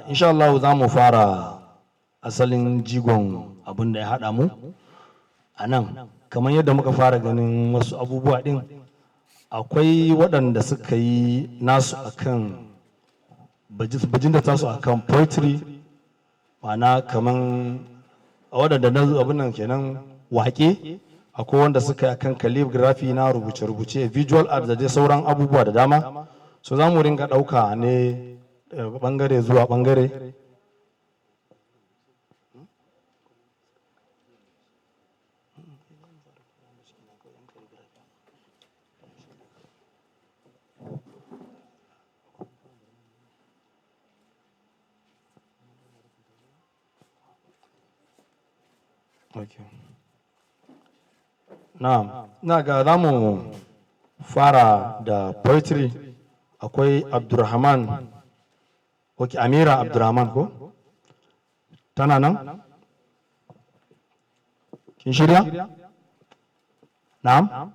Insha Allah za mu fara asalin jigon abin da ya haɗa mu a nan. Kamar yadda muka fara ganin wasu abubuwa ɗin, akwai waɗanda suka yi nasu akan bajinta tasu akan poetry, ma'ana kamar waɗanda na abin nan kenan waƙe, akwai wanda suka yi akan calligraphy na rubuce-rubuce, visual art da dai sauran abubuwa da dama. So za mu ringa ɗauka ne bangare zuwa bangare. Okay. Na ga za mu fara da poetry. Akwai Abdurrahman, ok, Amira Abdurrahman ko? Tana nan? Kin shirya? Na'am?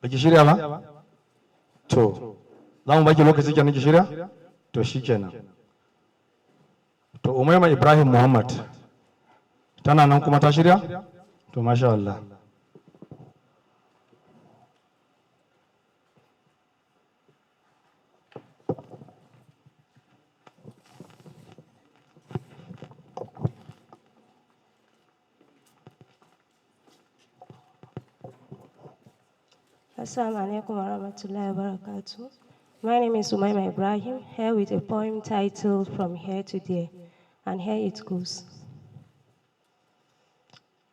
Baki shirya ba? To, za mu baki lokaci kenan ki shirya? To shi kenan. To, Umaima Ibrahim Muhammad, tana nan kuma ta shirya? To, masha Allah. Assalamu alaikum warahmatullahi wabarakatuh. My name is Ummah Ibrahim, here with a poem titled From Here to There, and here it goes.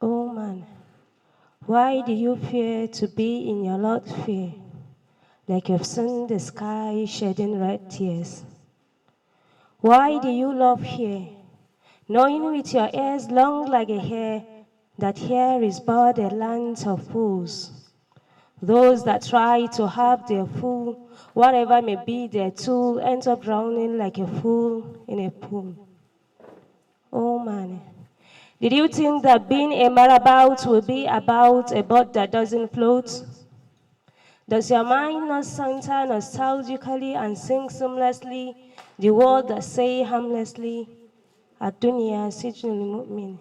Oh man, why do you fear to be in your Lord's fear, like you've seen the sky shedding red tears? Why do you love here, knowing with your ears long like a hair that here is but a land of fools? Those that try to have their full, whatever may be their tool, ends up drowning like a fool in a pool. Oh man, did you think that being a marabout will be about a boat that doesn't float? Does your mind not center nostalgically and sing seamlessly the word that say harmlessly, Ad-dunya sijnul mu'min?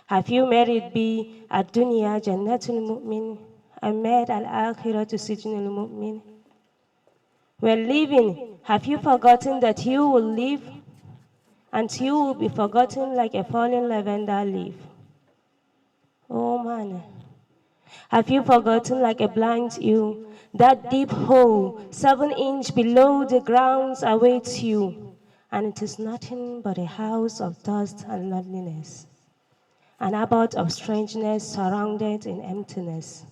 Have you made it be Ad-dunya jannatul mu'min? And made al-akhirah to sijnul mu'min? When living, have you forgotten that you will live? And you will be forgotten like a fallen lavender leaf. Oh man, have you forgotten like a blind you, that deep hole, 7 inches below the ground awaits you, and it is nothing but a house of dust and loneliness, an abode of strangeness surrounded in emptiness,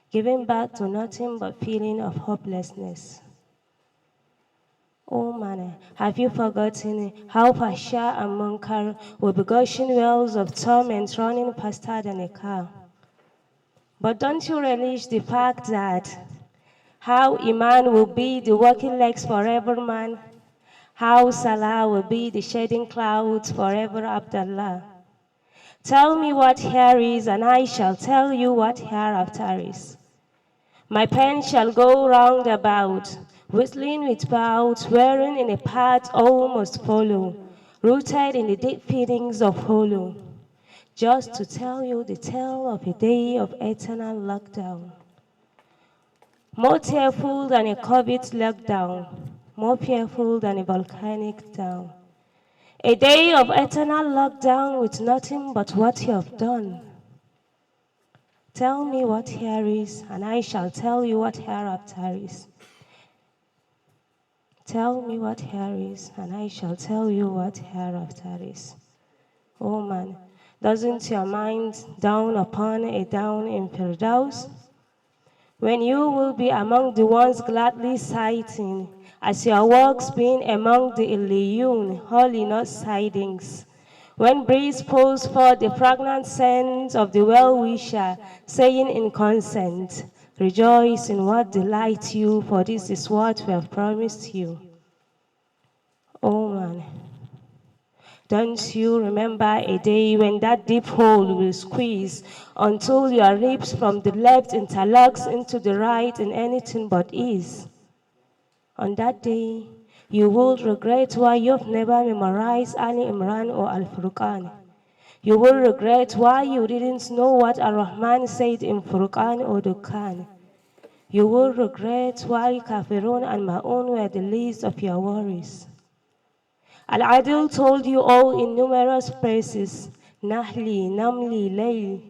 giving back to nothing but feeling of hopelessness. Oh man, have you forgotten how Pasha and Munkar will be gushing wells of torment running faster than a car? But don't you relish the fact that how Iman will be the walking legs forever, man? How Salah will be the shedding clouds forever, Abdullah? Tell me what here is, and I shall tell you what hereafter is. My pen shall go round about, whistling with bout, wearing in a path all must follow, rooted in the deep feelings of hollow, just to tell you the tale of a day of eternal lockdown. More tearful than a COVID lockdown, more fearful than a volcanic down. A day of eternal lockdown with nothing but what you have done. Tell me what here is, and I shall tell you what hereafter is. Tell me what here is, and I shall tell you what hereafter is. Oh man, doesn't your mind down upon a down in Firdaus? When you will be among the ones gladly sighting, as your works being among the Iliyun, holy not sidings. When breeze pulls forth the fragrant scent of the well-wisher, saying in consent, rejoice in what delights you, for this is what we have promised you. Oh man, don't you remember a day when that deep hole will squeeze until your ribs from the left interlocks into the right in anything but ease? On that day, You will regret why you've never memorized Ali Imran or Al Furqan. You will regret why you didn't know what Ar-Rahman said in Furqan or Dukhan. You will regret why Kafirun and Ma'un were the least of your worries. Al-Adil told you all in numerous phrases, Nahli, Namli, Layl.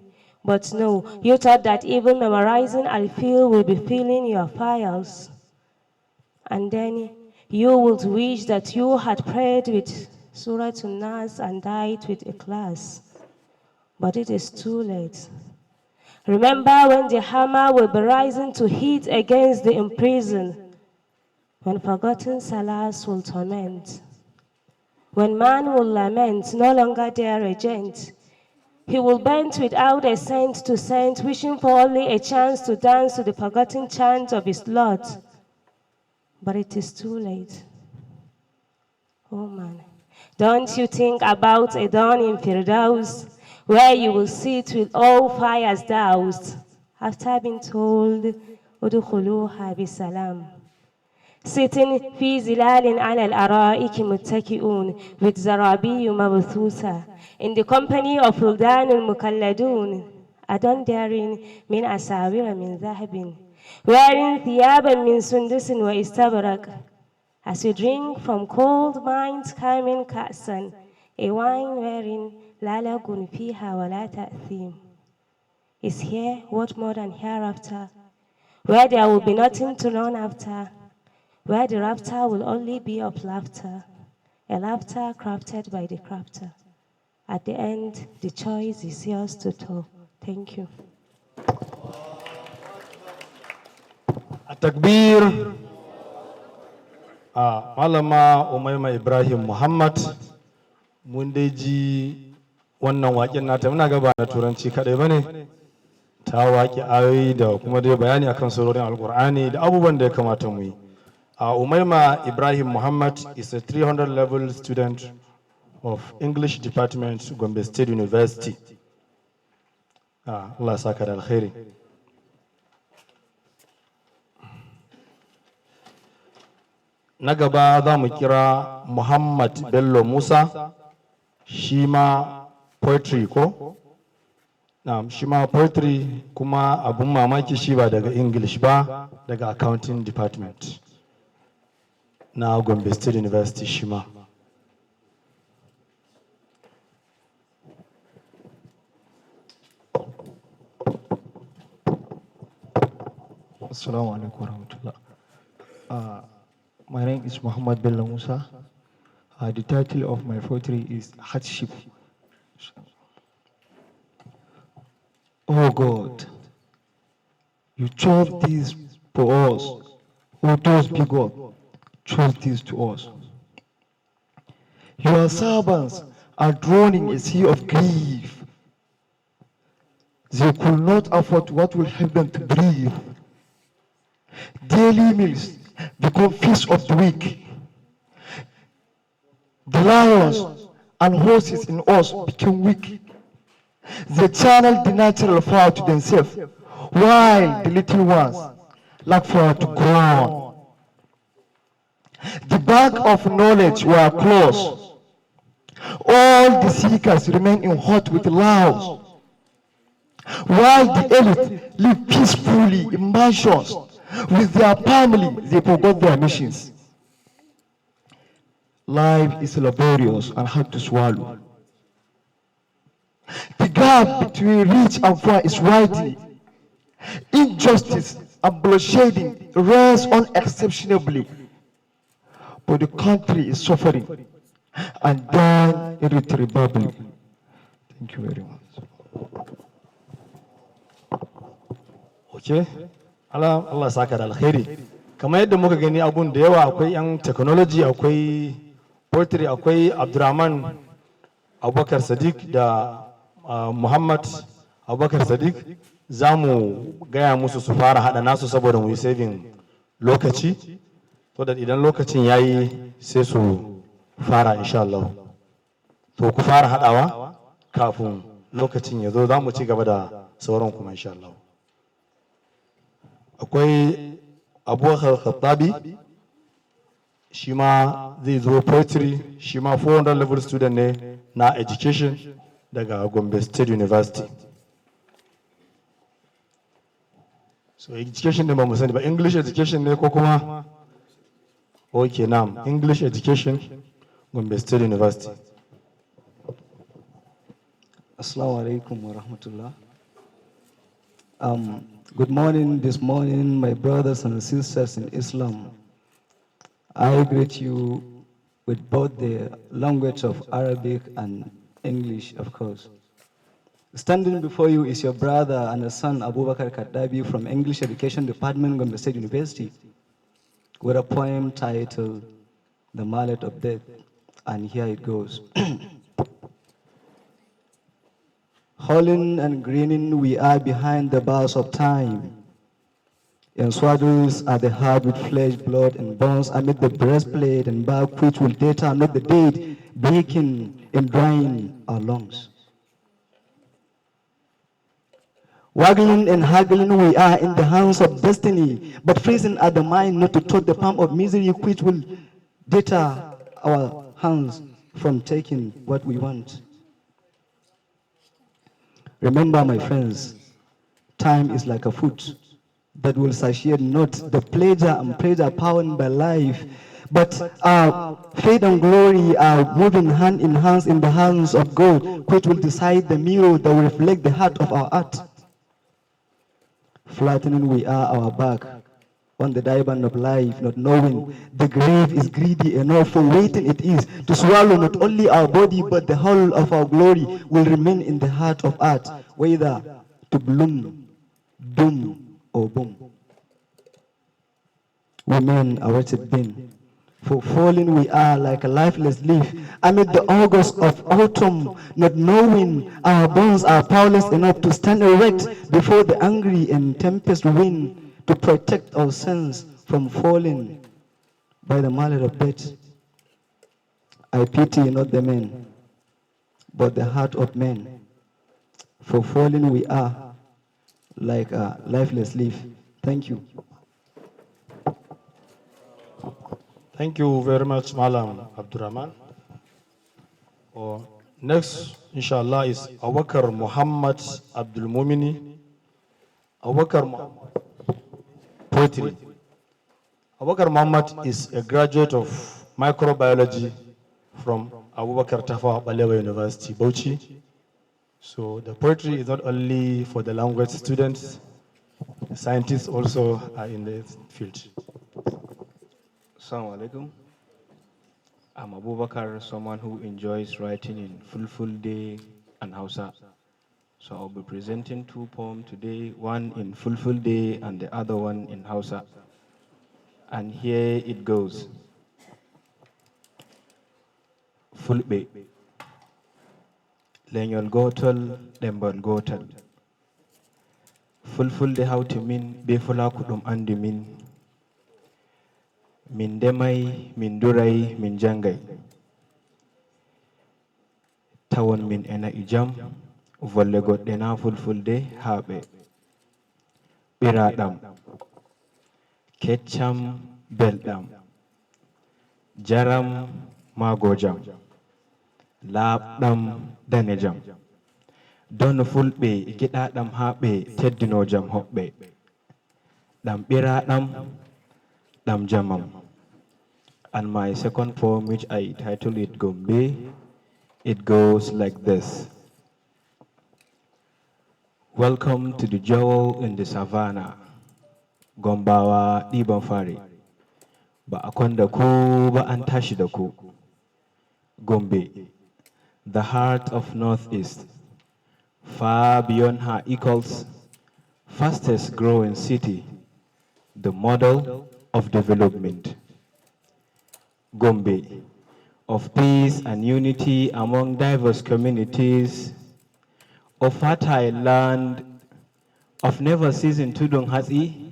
But no, you thought that even memorizing Al-Fil will be filling your files. And then you would wish that you had prayed with Surah An-Nas and died with Ikhlas. But it is too late. Remember when the hammer will be rising to hit against the imprisoned, when forgotten salahs will torment, when man will lament, no longer dare regent. He will bend without a cent to cent, wishing for only a chance to dance to the forgotten chant of his Lord. But it is too late. Oh man, don't you think about a dawn in Firdaus, where you will sit with all fires doused, after being told, Udukhuluha bisalam. Sitting fi zilalin ala al-ara'iki muttaki'un, with zarabiyu mabthusa, in the company of Fuldanul Mukalladun, adondarin min asawira min zahabin, wearing thiyaban min sundusin wa istabrak, as you drink from cold minds carmine ka'san, a wine wherein la lagun fiha wa la ta'thim. Is here what more than hereafter, where there will be nothing to run after, where the laughter will only be of laughter, a laughter crafted by the crafter. At the end, the choice is yours to tell. Thank you. Takbir. Malama Umaima Ibrahim Muhammad, mun dai ji wannan waƙen nata, muna gaba na turanci kaɗai ba ne, ta waƙi ayoyi da kuma dai bayani akan surorin Alƙur'ani da abubuwan da ya kamata mu yi. Umaima Ibrahim Muhammad is a 300 level student of English Department, Gombe State University. Allah saka da alkhairi. Na gaba za mu kira Muhammad Bello Musa, shi ma poetry ko? Shi ma poetry, kuma abun mamaki shi ba daga English ba, daga Accounting Department na Gombe State University shi ma. Assalamu alaikum warahmatullah. My name is Muhammad Bello Musa. The title of my poetry is Hardship. Oh God, you chose this for us. Oh, those big God chose this to us. Your servants are drowning in a sea of grief. They could not afford what will help them to breathe. Daily meals become feast of the weak. The lions and horses in us became weak. They channeled the natural fire to themselves, while the little ones lack fire to grow on. The bag of knowledge were closed. All the seekers remain in hut with loud, while the elite live peacefully in mansions with their family. They forgot their missions. Life is laborious and hard to swallow. The gap between rich and poor is widening. Injustice and bloodshedding reigns unexceptionably. But the country is suffering and dying irretrievably. Thank you very much. Okay. Allah saka da alkhairi. Kamar yadda muka gani abun da yawa, akwai 'yan technology, akwai poetry, akwai Abdurrahman Abubakar Sadiq da Muhammad Abubakar Sadiq. Za mu gaya musu su fara haɗa nasu saboda mu yi saving lokaci, so da idan lokacin ya yi sai su fara insha Allah. To ku fara haɗawa kafin lokacin ya zo, za mu ci gaba da sauran kuma insha Allah. Akwai Abubakar Khattabi, shi ma zai zo poetry, shi ma 400 level student ne na education daga Gombe State University. So education ne ba mu sani ba, English education ne ko kuma? Okay, now English education, Gombe State University. Assalamu alaikum wa rahmatullah. Good morning this morning, my brothers and sisters in Islam. I greet you with both the language of Arabic and English, of course. Standing before you is your brother and a son, Abubakar Kaddabi from English Education Department, Gombe State University, with a poem titled The Mallet of Death, and here it goes. Howling and grinning, we are behind the bars of time. In swaddles are the heart with flesh, blood, and bones, amid the breastplate and back which will data not the dead, breaking and drying our lungs. Waggling and haggling, we are in the hands of destiny, but freezing at the mind not to touch the palm of misery which will deter our hands from taking what we want. Remember, my friends, time is like a foot that will satiate not the pleasure and pleasure powered by life, but our faith and glory are moving hand in the hands of God, which will decide the mirror that will reflect the heart of our art. Flattening we are our back on the diamond of life, not knowing the grave is greedy enough for waiting it is to swallow not only our body but the whole of our glory will remain in the heart of art, whether to bloom, doom, or boom. Women are wretched been, for falling we are like a lifeless leaf amid the August of autumn, not knowing our bones are powerless enough to stand erect before the angry and tempest wind to protect our sons from falling by the mallet of death. I pity not the men, but the heart of men, for falling we are like a lifeless leaf. Thank you. Thank you very much, Malam Abdurrahman. Next, inshallah, is Awakar Muhammad Abdul Mumini. Awakar Muhammad. Poetry. Awakar Muhammad is a graduate of microbiology from Abubakar Tafawa Balewa University, Bauchi. So the poetry is not only for the language students, scientists also are in the field. Assalamu alaikum. I'm Abubakar, someone who enjoys writing in full day and Hausa. So I'll be presenting two poems today, one in full day and the other one in Hausa. And here it goes. Fulbe. Lenyol gotal, dembol gotal. Fulfulde hawti min, be fulakudum andi min. Min demai, min durai, min jangai. Tawon min ena ijam, volle goɗɗe na fulfulde haɓe. Ɓiraɗam, keccam, belɗam. Jaram, magojam. Laaɓɗam, danejam. Dono fulɓe giɗaɗam haɓe teddinojam hoɓɓe. Ɗam ɓiraɗam, ɗam jamam. And my second poem, which I titled it Gombe, it goes like this. Welcome to the jewel in the savannah. Gombawa ɗiban fari. Ba a kwanda ku ba an tashi da ku. Gombe, the heart of Northeast, far beyond her equals, fastest growing city, the model of development. Gombe, of peace and unity among diverse communities, of fertile land, of never ceasing tudung hatsi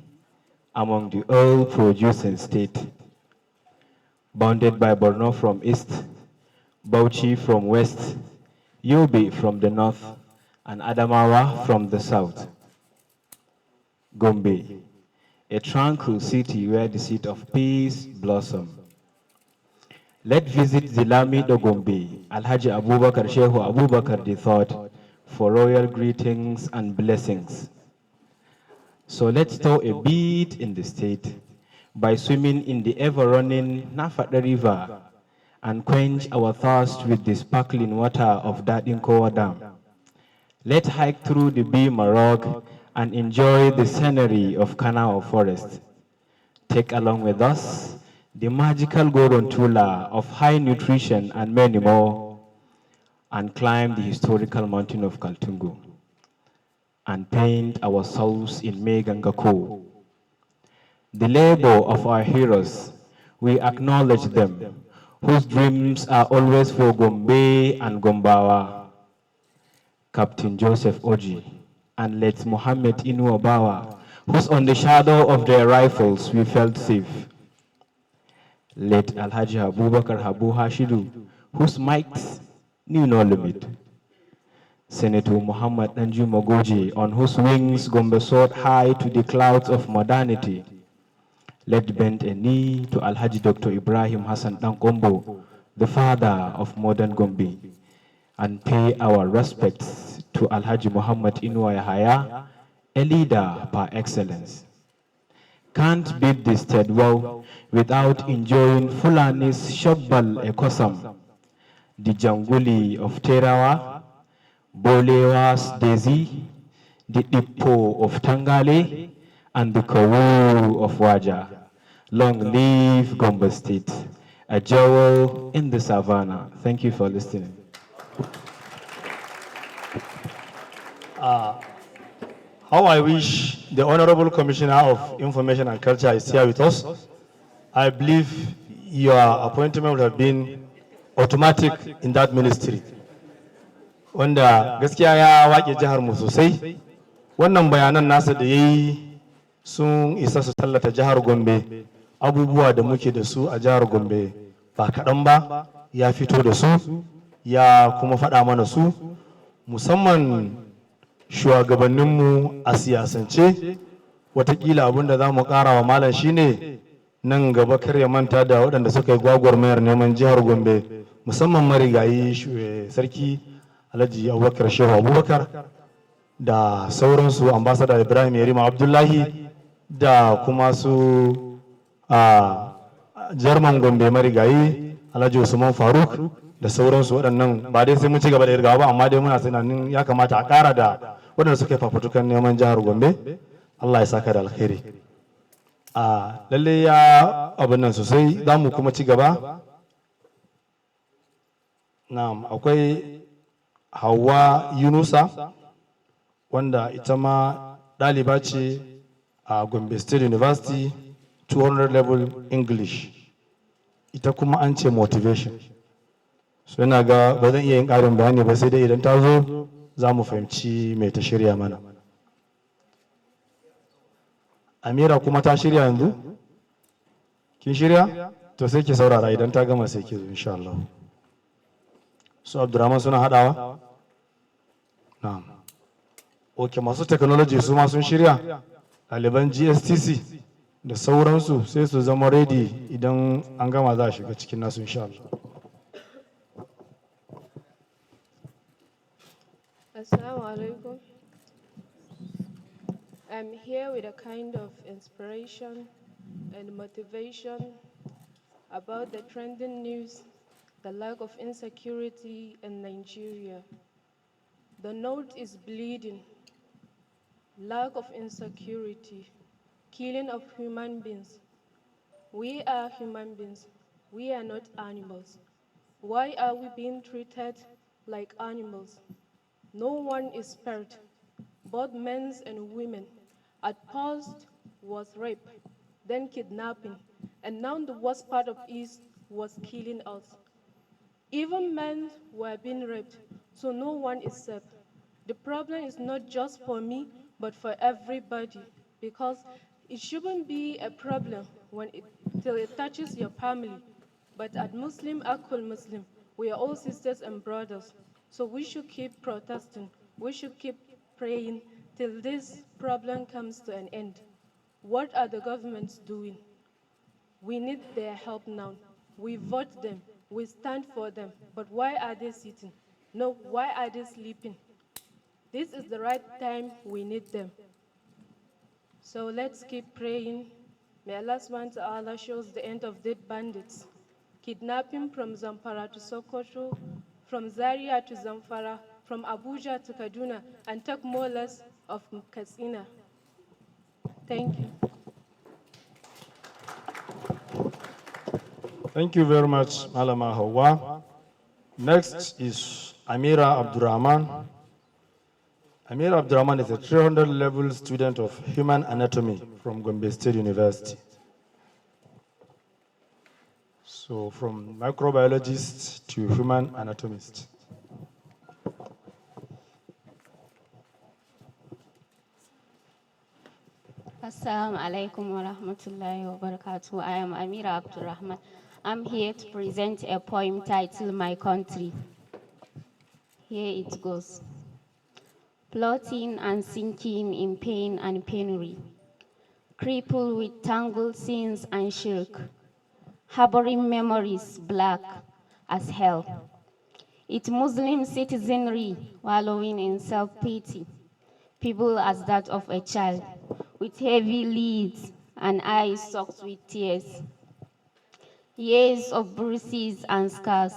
among the oil-producing state. Bounded by Borno from east, Bauchi from west, Yobe from the north, and Adamawa from the south. Gombe, a tranquil city where the seed of peace blossom. Let's visit Zilami Dogombe, Alhaji Abubakar Shehu Abubakar III, for royal greetings and blessings. So let's tour a bit in the state by swimming in the ever-running Nafada River and quench our thirst with the sparkling water of Dadinkowa Dam. Let's hike through the Bima Rock and enjoy the scenery of Kanao Forest. Take along with us the magical Gorontula of high nutrition and many more, and climb the historical mountain of Kaltungu and paint our souls in Megangako. The labor of our heroes, we acknowledge them, whose dreams are always for Gombe and Gombawa. Captain Joseph Oji and late Mohammed Inu Obawa, whose on the shadow of their rifles we felt safe. Late Alhaji Abubakar Habu Hashidu, whose might knew no limit. Senator Muhammad Nanju Mogoji, on whose wings Gombe soared high to the clouds of modernity. Let bend a knee to Alhaji Dr. Ibrahim Hassan Dankombo, the father of modern Gombe, and pay our respects to Alhaji Muhammad Inua Yahaya, a leader par excellence. Can't beat this state well without enjoying Fulani's Shobbal Ekosam, the Janguli of Terawa, Bolewa's Desi, the Ipo of Tangale, and the Kawu of Waja. Long live Gombe State, a jewel in the savannah. Thank you for listening. How I wish the Honorable Commissioner of Information and Culture is here with us. I believe your appointment would have been automatic in that ministry. Wanda gaskiya ya waƙe jihar mu sosai. Wannan bayanan nasa da ya yi sun isa su tallata jihar Gombe. Abubuwa da muke da su a jihar Gombe ba kaɗan ba, ya fito da su, ya kuma faɗa mana su, musamman shugabanninmu a siyasance. Watakila abin da za mu ƙara wa malam shine nan gaba kar ya manta da waɗanda suka yi gwagwarmayar neman jihar Gombe, musamman marigayi sarki Alhaji Abubakar Shehu Abubakar da sauransu, ambasada Ibrahim Yarima Abdullahi da kuma su Jarman Gombe marigayi Alhaji Usman Faruk da sauransu. Waɗannan ba dai sai mun ci gaba da irgawa ba, amma dai muna tunanin ya kamata a ƙara da waɗanda suka yi fafutukan neman jihar Gombe. Allah ya saka da alkhairi. Lalle ya abin nan sosai, za mu kuma ci gaba. Na'am, akwai Hauwa Yunusa wanda ita ma ɗaliba ce a Gombe State University 200 level English. Ita kuma an ce motivation. So yana ga ba zan iya yin ƙarin bayani ba, sai dai idan ta zo za mu fahimci mai ta shirya mana. Amira kuma ta shirya yanzu? Kin shirya? To sai ki saurara, idan ta gama sai ki zo insha Allah. Su Abdurrahman suna haɗawa? Na'am. Ok, masu technology su ma sun shirya? Ɗaliban GSTC da sauransu sai su zama ready idan an gama za a shiga cikin nasu insha Allah. Assalamu alaikum. I'm here with a kind of inspiration and motivation about the trending news, the lack of insecurity in Nigeria. The north is bleeding, lack of insecurity, killing of human beings. We are human beings, we are not animals. Why are we being treated like animals? No one is spared, both men and women. At first was rape, then kidnapping, and now the worst part of it was killing us. Even men were being raped, so no one is safe. The problem is not just for me, but for everybody, because it shouldn't be a problem till it touches your family. But at Muslim, Akul Muslim, we are all sisters and brothers. So we should keep protesting. We should keep praying till this problem comes to an end. What are the governments doing? We need their help now. We vote them. We stand for them, but why are they sitting? No, why are they sleeping? This is the right time we need them. So let's keep praying. May Allah subhanahu wa ta'ala shows the end of dead bandits. Kidnapping from Zamfara to Sokoto, from Zaria to Zamfara, from Abuja to Kaduna, and take more or less of Katsina. Thank you. Thank you very much, Malama Hawa. Next is Amira Abdurrahman. Amira Abdurrahman is a 300 level student of human anatomy from Gombe State University. So from microbiologist to human anatomist. Assalamu alaikum wa rahmatullahi wa barakatuh. I am Amira Abdurrahman. I'm here to present a poem titled My Country. Here it goes. Plotting and sinking in pain and penury, crippled with tangled sins and shirk, harboring memories black as hell. Its Muslim citizenry wallowing in self-pity, feeble as that of a child, with heavy lids and eyes soaked with tears. Years of bruises and scars,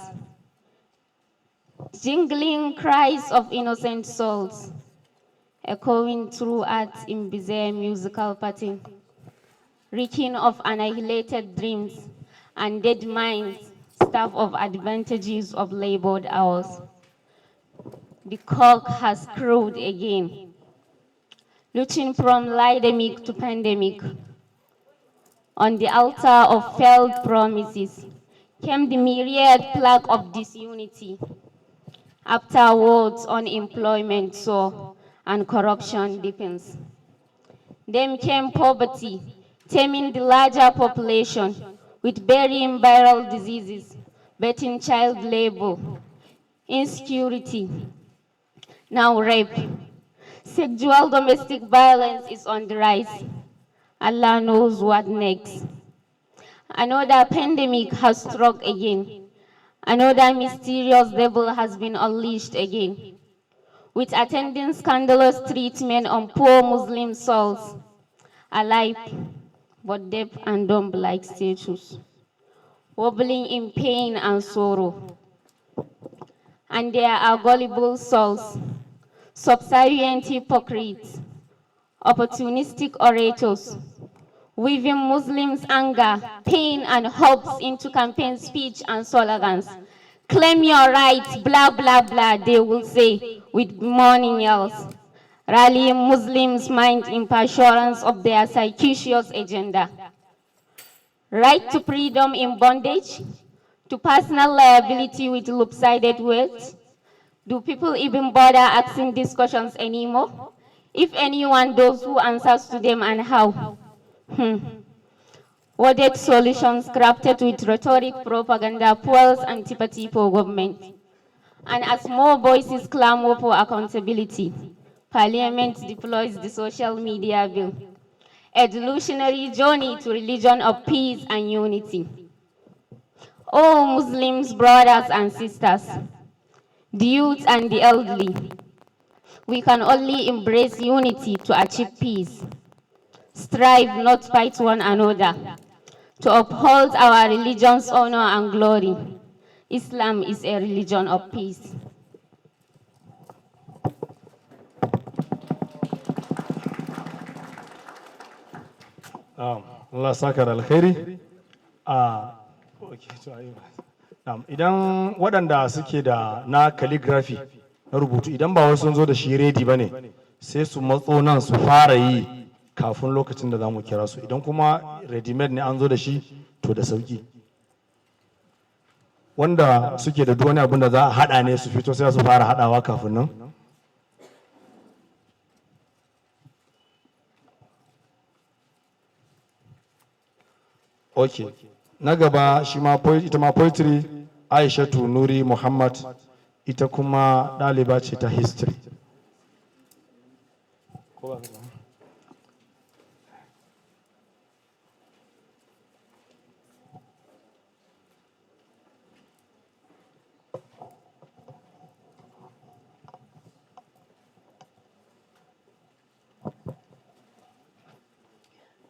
jingling cries of innocent souls, echoing throughout in bizarre musical pattern, reeking of annihilated dreams and dead minds, starved of advantages of labored hours. The cock has crowed again, looking from lidemic to pandemic. On the altar of failed promises came the myriad plague of disunity. Afterwards, unemployment soared and corruption deepens. Then came poverty, taming the larger population with burying viral diseases, betting child labor, insecurity, now rape. Sexual domestic violence is on the rise. Allah knows what next. Another pandemic has struck again. Another mysterious devil has been unleashed again, with attending scandalous treatment on poor Muslim souls, alive but deaf and dumb like statues, wobbling in pain and sorrow. And there are gullible souls, subservient hypocrites, opportunistic orators, weaving Muslims' anger, pain, and hopes into campaign speech and slogans. Claim your rights, blah, blah, blah, they will say, with morning yells, rallying Muslims' mind in pursuance of their seditious agenda. Right to freedom in bondage, to personal liability with lopsided words. Do people even bother asking these questions anymore? If anyone does, who answers to them and how? Worded solutions crafted with rhetoric, propaganda, fuels antipathy for government. And as more voices clamor for accountability, Parliament deploys the social media bill, a delusionary journey to religion of peace and unity. Oh, Muslims, brothers and sisters, the youth and the elderly, we can only embrace unity to achieve peace. Strive, not fight one another, to uphold our religion's honor and glory. Islam is a religion of peace. Allah saka da alkhairi. Idan waɗanda suke da na calligraphy na rubutu idan ba wasu sun zo da shi ready ba ne sai su matso nan su fara yi kafin lokacin da za mu kira su idan kuma ready made ne an zo da shi to da sauki wanda suke da duk wani abin da za a haɗa ne su fito sai su fara haɗawa kafin nan. Ok, na gaba shi ma ita ma poetry Aishatu Nuri Muhammad ita kuma ɗaliba ce ta history.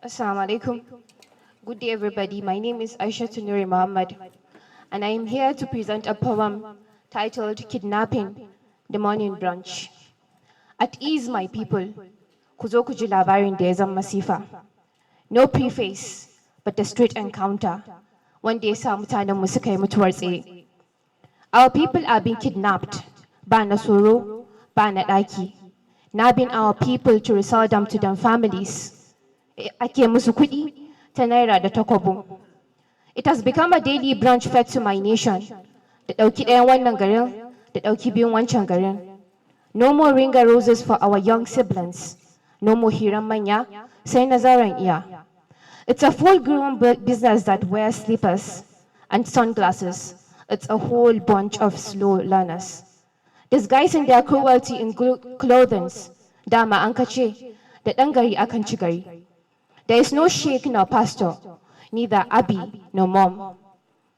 Assalamu alaikum. Good day, everybody. My name is Aisha Tunuri Muhammad, and I am here to present a poem titled Kidnapping, the Morning Brunch. At ease, my people, ku zo ku ji labarin da ya zama masifa. No preface, but a straight encounter, wanda ya sa mutanenmu suka yi mutuwar tsaye. Our people are being kidnapped, ba na tsoro, ba na ɗaki. Nabbing our people to resell them to their families. Ake musu kuɗi ta naira da ta kwabo. It has become a daily brunch fed to my nation. Da ɗauki ɗayan wannan garin, da ɗauki biyun wancan garin. No more ringa roses for our young siblings. No more hiran manya, sai nazaran iya. It's a full-grown business that wears slippers and sunglasses. It's a whole bunch of slow learners. Disguising their cruelty in clothing, dama an kace, da ɗan gari akan ci gari. There is no sheikh nor pastor, neither Abi nor mom,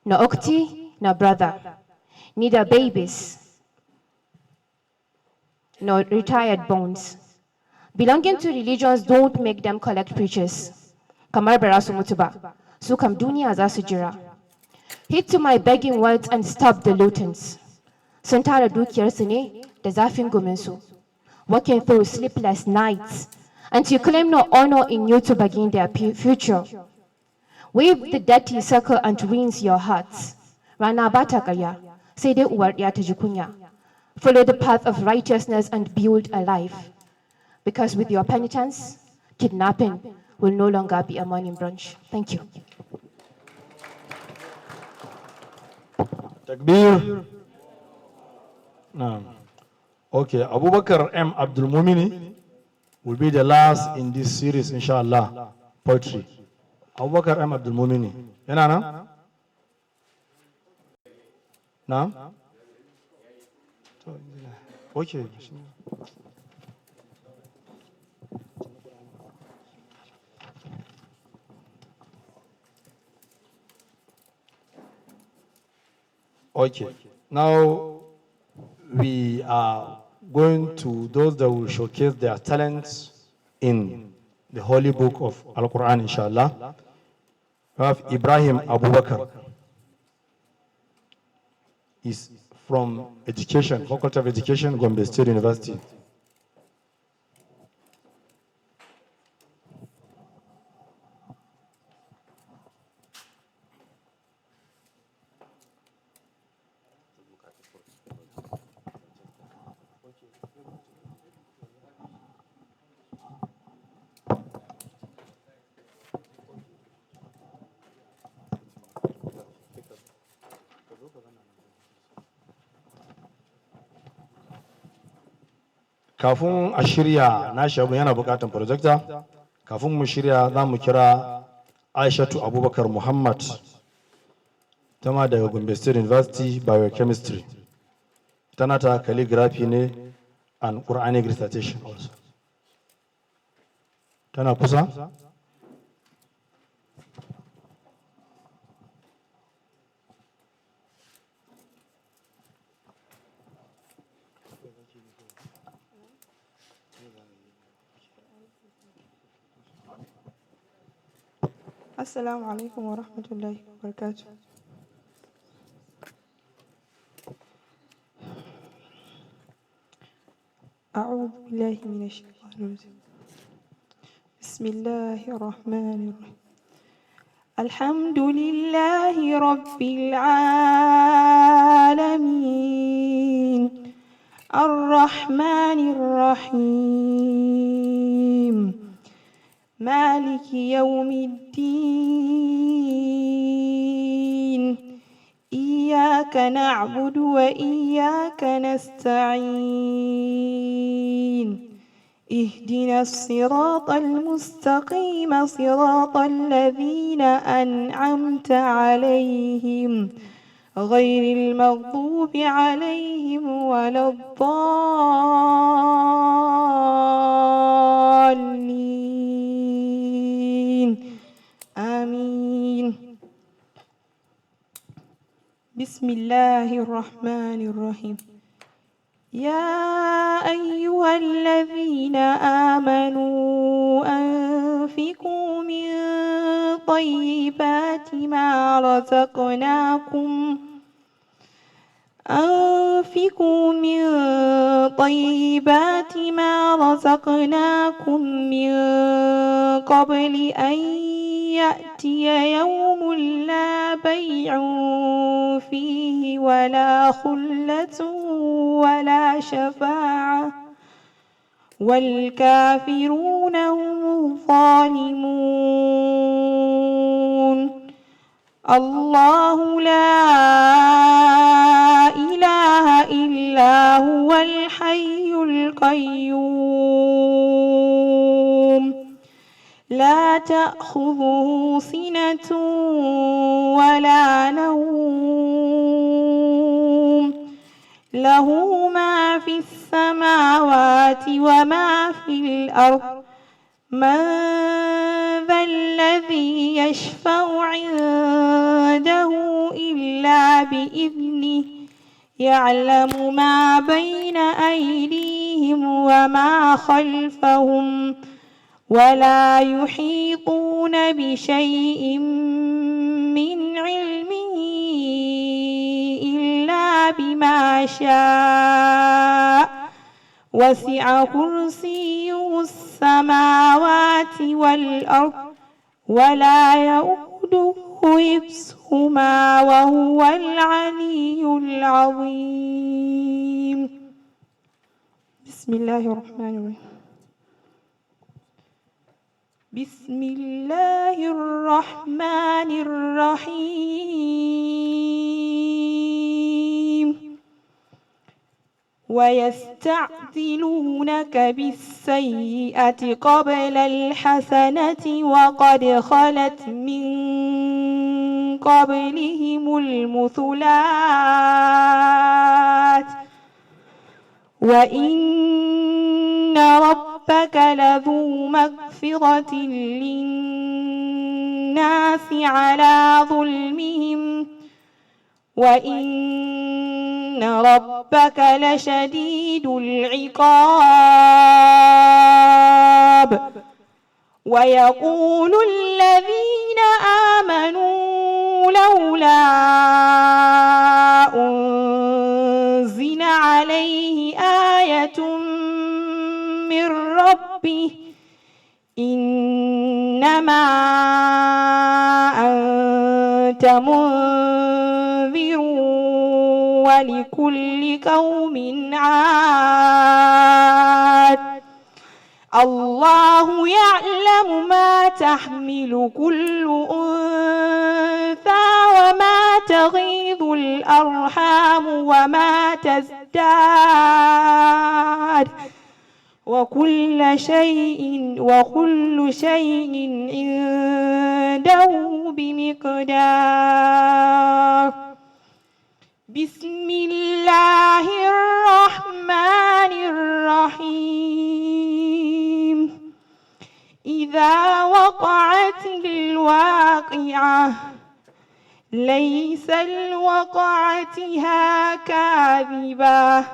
no Okti nor brother, neither babies nor retired bones. Belonging to religions don't make them collect preachers. Kamar bara su mutu ba, su kam duniya za su jira. Heed to my begging words and stop the lootings. Sun tara dukiyarsu ne da zafin guminsu, working through sleepless nights, and you claim no honor in you to begin their future. Weave the dirty circle and rinse your hearts. Rana bata ƙarya, sai dai uwar ɗiya ta ji kunya. Follow the path of righteousness and build a life. Because with your penitence, kidnapping will no longer be a morning brunch. Thank you. Takbir. Okay, Abubakar M. Abdul Mumini will be the last in this series, inshallah, poetry. Abubakar M. Abdul Mumini. Yana nan? Na? Okay. Okay. Now we are going to those that will showcase their talents in the holy book of Al-Quran, inshallah. We have Ibrahim Abubakar. He's from Education, Faculty of Education, Gombe State University. Kafin a shirya na shabu yana bukatan projector. Kafin mu shirya za mu kira Aishatu Abubakar Muhammad, tama daga Gombe State University Biochemistry. Tana ta calligraphy ne and Quranic recitation also. Tana kusa? السلام عليكم ورحمة الله وبركاته. أعوذ بالله من الشيطان الرجيم. بسم الله الرحمن الرحيم. الحمد لله رب العالمين الرحمن الرحيم مالك يوم الدين إياك نعبد وإياك نستعين اهدنا الصراط المستقيم صراط الذين أنعمت عليهم غير المغضوب عليهم ولا الضالين آمين. بسم الله الرحمن الرحيم. يا أيها الذين آمنوا أنفقوا من طيبات ما رزقناكم من قبل أن يأتي يوم لا بيع فيه ولا خلة ولا شفاعة والكافرون هم الظالمون. الله لا إله إلا هو الحي القيوم لا تأخذه سنة ولا نوم له ما في السماوات وما في الأرض من ذا الذي يشفع عنده إلا بإذنه يعلم ما بين أيديهم وما خلفهم ولا يحيطون بشيء من علمه إلا بما شاء وسع كرسيه السماوات والأرض ولا يؤوده حفظهما وهو العلي العظيم. بسم الله الرحمن الرحيم. بسم الله الرحمن الرحيم. ويستعجلونك بالسيئة قبل الحسنة وقد خلت من قبلهم المثلات وإن ربك لذو مغفرة للناس على ظلمهم وإن ربك لشديد العقاب. ويقول الذين آمنوا لولا أنزل عليه آية من ربه إنما أنت منذر ولكل قوم عاد. الله يعلم ما تحمل كل أنثى وما تغيض الأرحام وما تزداد وكل شيء عنده بمقدار. بسم الله الرحمن الرحيم. إذا وقعت الواقعة ليس لوقعتها كاذبة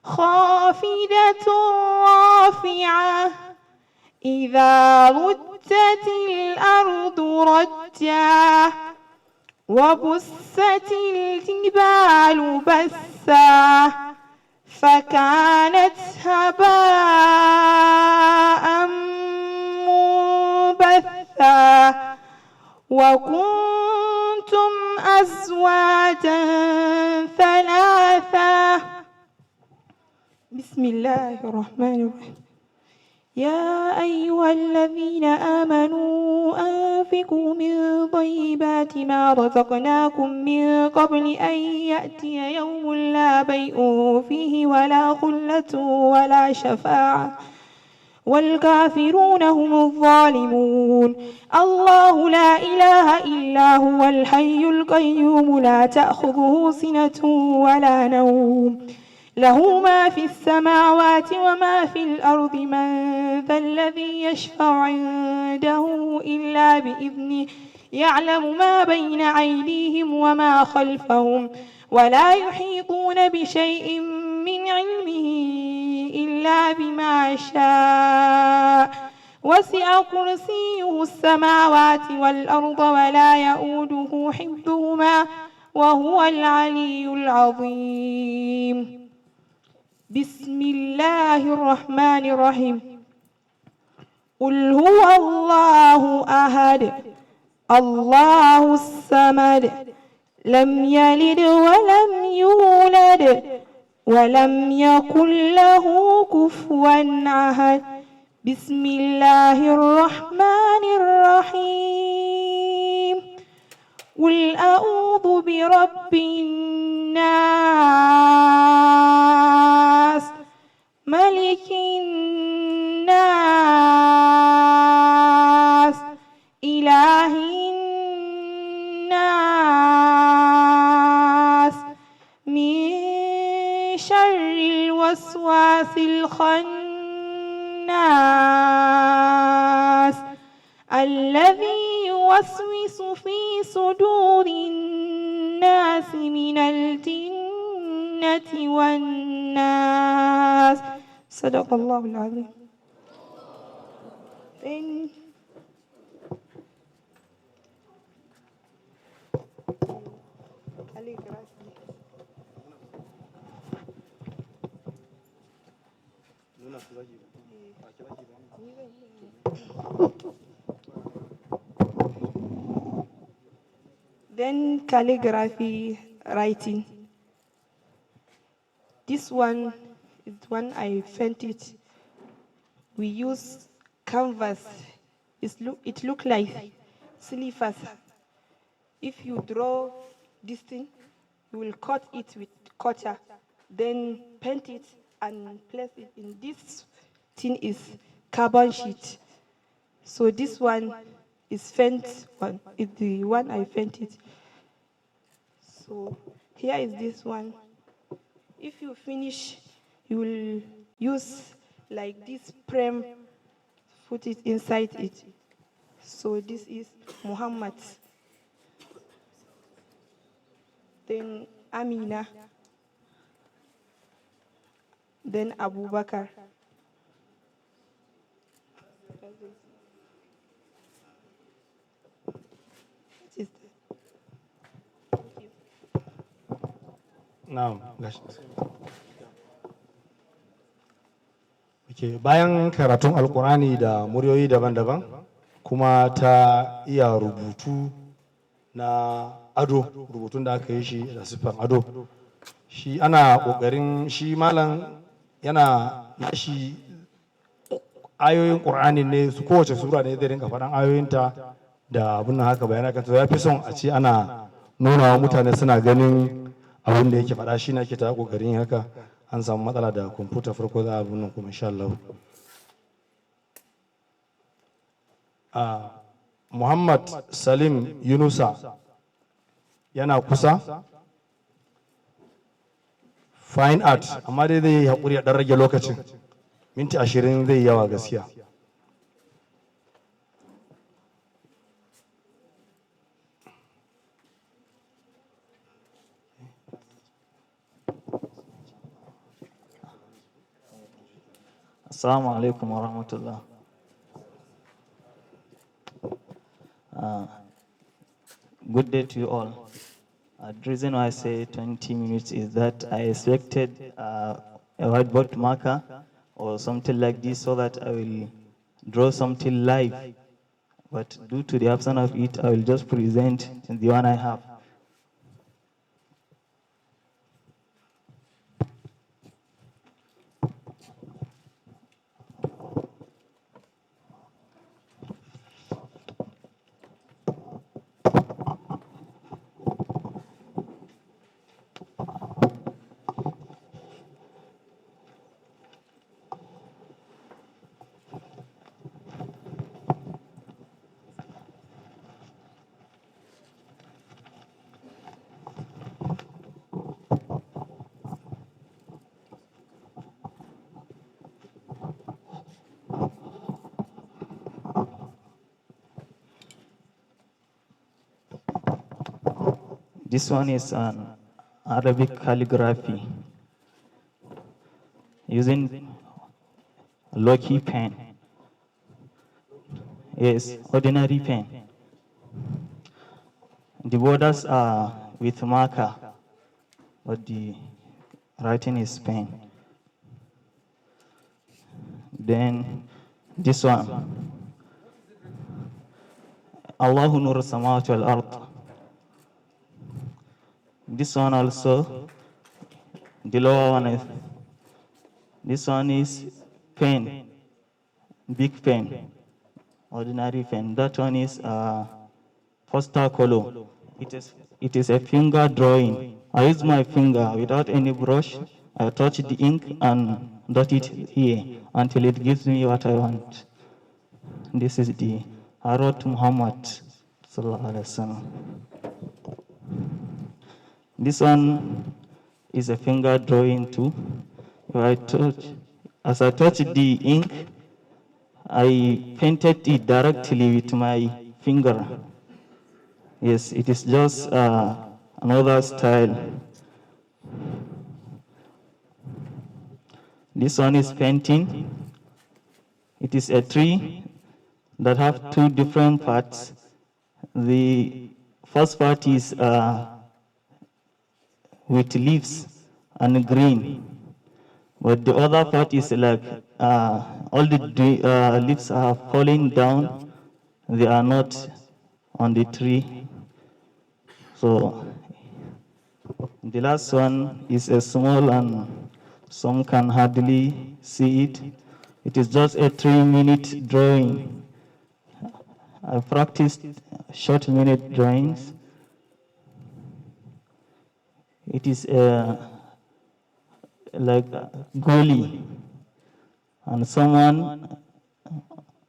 خافضة رافعة إذا رجت الأرض رجا وبست الجبال بسا فكانت هباء منبثا وكنتم أزواجا ثلاثا. بسم الله الرحمن الرحيم. يا أيها الذين آمنوا أنفقوا من طيبات ما رزقناكم من قبل أن يأتي يوم لا بيع فيه ولا خلة ولا شفاعة والكافرون هم الظالمون. الله لا إله إلا هو الحي القيوم لا تأخذه سنة ولا نوم له ما في السماوات وما في الأرض من ذا الذي يشفع عنده إلا بإذنه يعلم ما بين أيديهم وما خلفهم ولا يحيطون بشيء من علمه إلا بما شاء وسع كرسيه السماوات والأرض ولا يؤوده حفظهما وهو العلي العظيم. بسم الله الرحمن الرحيم. قل هو الله أحد الله الصمد لم يلد ولم يولد ولم يكن له كفوا أحد. بسم الله الرحمن الرحيم. قل أعوذ برب الناس ملك الناس إله الناس من شر الوسواس الخناس الذي يوسوس في صدور الناس من الجنة والناس. صدق الله العظيم. Then calligraphy writing. This one is one I painted. We use canvas. It look like slippers. If you draw this thing, you will cut it with cutter, then paint it and place it in this thing is carbon sheet. So this one is faint one. It's the one I painted. So here is this one. If you finish, you will use like this frame, put it inside it. So this is Muhammad. Then Amina. Then Abu Bakr. Na'am, gashi. Okay, bayan karatun Alkur'ani da muryoyi daban-daban, kuma ta iya rubutu na ado, rubutun da aka yi shi da siffar ado. Shi ana ƙoƙarin, shi malam yana nashi ayoyin ƙur'ani ne, su kowace sura ne zai rinka faɗan ayoyinta da abin nan haka bayanai kan ya fi son a ce ana nuna wa mutane suna ganin abin da yake faɗa, shi na ke ta ƙoƙarin haka. An samu matsala da kwamfuta farko za a abin nan kuma insha Allah. Muhammad Salim Yunusa yana kusa, fine art, amma dai zai yi haƙuri a ɗan rage lokacin, minti 20 zai yawa gaskiya. Assalamu alaikum wa rahmatullah. Good day to you all. The reason why I say 20 minutes is that I expected a whiteboard marker or something like this so that I will draw something live. But due to the absence of it, I will just present the one I have. This one is an Arabic calligraphy. using lucky pen. Yes, ordinary pen. The borders are with marker, but the writing is pen. Then this one, Allahu nur samawati wal ard. This one also, the lower one is, this one is pen, big pen, ordinary pen. That one is poster color. It is a finger drawing. I use my finger without any brush. I touch the ink and dot it here until it gives me what I want. This is the Arot Muhammad Sallallahu Alaihi Wasallam. This one is a finger drawing too. As I touch the ink, I painted it directly with my finger. Yes, it is just another style. This one is painting. It is a tree that have two different parts. The first part is with leaves and green, but the other part is like all the leaves are falling down. They are not on the tree. So the last one is a small and some can hardly see it. It is just a 3-minute drawing. I practiced short minute drawings. It is like a goalie and someone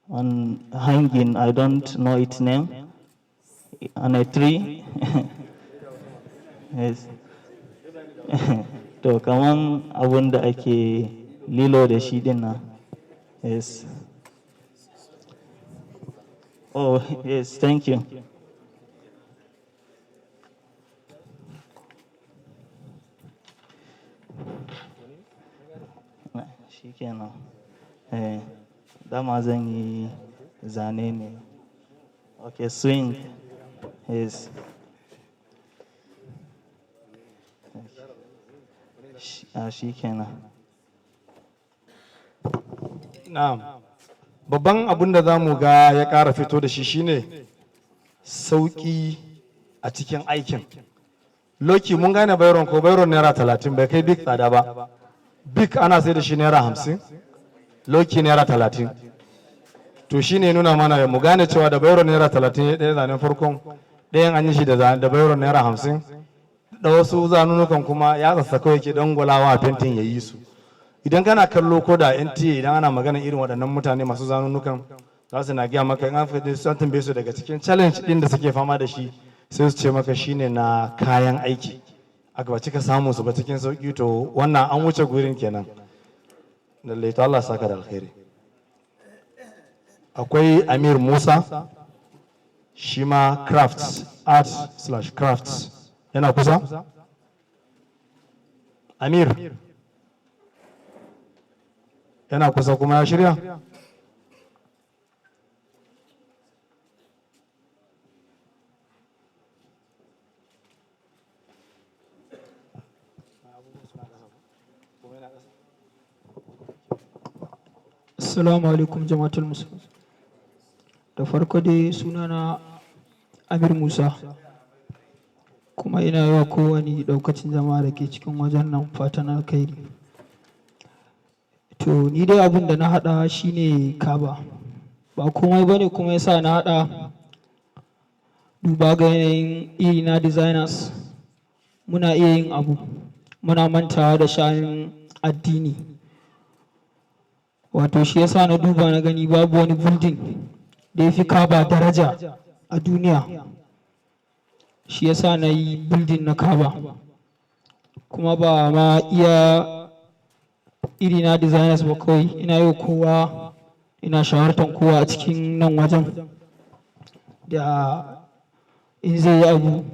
on hanging, I don't know its name, on a tree. Yes. To kaman abun da ake lilo da shi din nan. Yes. Oh, yes, thank you. Shi kenan. Dama zan yi zane ne. Okay, swing. Yes. Shi kenan. Na'am. Babban abin da za mu ga ya ƙara fito da shi shine sauƙi a cikin aikin. Loki mun gane bayron ko bayron naira 30 bai kai big tsada ba. Big ana sai da shi naira 50, loki naira 30. To shine nuna mana mu gane cewa da bayron naira 30 ɗaya zanen farkon, ɗayan an yi shi da bayron naira 50. Da wasu zanunukan kuma ya tsasa kawai ke dangwalawa a fentin ya yi su. Idan kana kallo ko da NTA idan ana magana irin waɗannan mutane masu zanunukan za su na gaya maka in an fi sun tambaye su daga cikin challenge ɗin da suke fama da shi sai su ce maka shine na kayan aiki. Aka ba cika samu su ba cikin sauƙi, to wannan an wuce gurin kenan. Lallai to Allah saka da alkhairi. Akwai Amir Musa, shi ma crafts, art/crafts. Yana kusa? Amir. Yana kusa kuma ya shirya? Assalamu alaikum jama'atul musulmi. Da farko dai sunana Amir Musa, kuma ina yi wa kowane daukacin jama'a da ke cikin wajen nan fatan alkhairi. To ni dai abin da na haɗa shine kaba, ba komai bane kuma yasa na haɗa duba ga yanayin iri na designers. Muna iya yin abu muna mantawa da sha'anin addini, wato shi yasa na duba na gani babu wani building da ya fi kaba daraja a duniya. Shi yasa na yi building na kaba, kuma ba ma iya iri na designers ba kawai, ina yi kowa, ina shawartar kowa a cikin nan wajen da in zai yi abu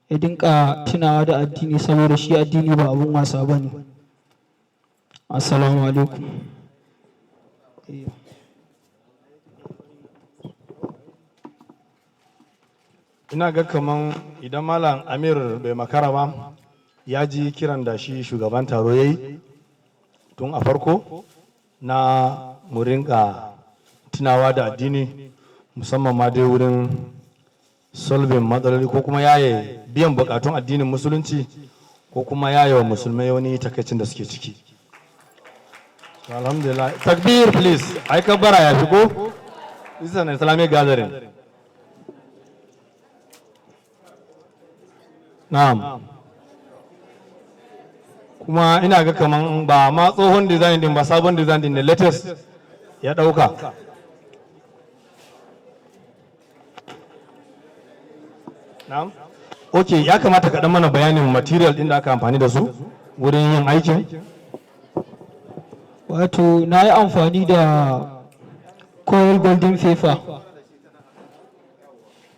ya dinka tunawa da addini, saboda shi addini ba abun wasa ba ne. Assalamu alaikum. ina ga kaman idan malam amir bai makara ba ya ji kiran da shi shugaban taro ya yi tun a farko na mu rinka tunawa da addini musamman ma dai wurin solving matsaloli ko kuma yaye biyan bukatun addinin musulunci ko kuma yaye wa musulmai wani takaicin da suke ciki. Alhamdulillah. Takbir please. Ai kabbara ya fi ko? This is an Islamic gathering. Na'am. Kuma ina ga kaman ba ma tsohon design din ba sabon design din ne latest ya dauka. Na'am. Okay, ya kamata ka dan mana bayanin material din da aka amfani da su wurin yin aikin. Wato na yi amfani da coil golden paper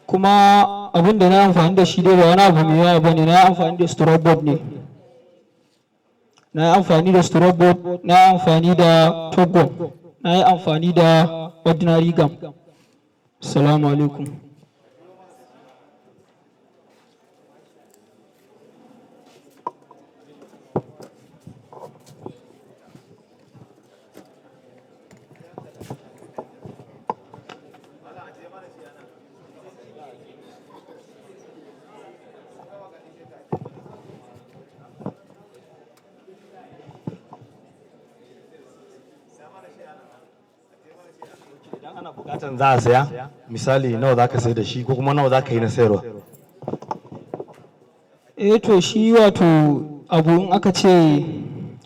kuma abin da na yi amfani da shi dai ba wani abu mai yawa bane, na yi amfani da stroboard ne, na yi amfani da stroboard, na yi amfani da togom, na yi amfani da ordinary gum. Assalamu alaikum. Bukatan za a saya misali nawa za ka sai da shi ko kuma nawa za ka yi na sayarwa. To shi wato abu in aka ce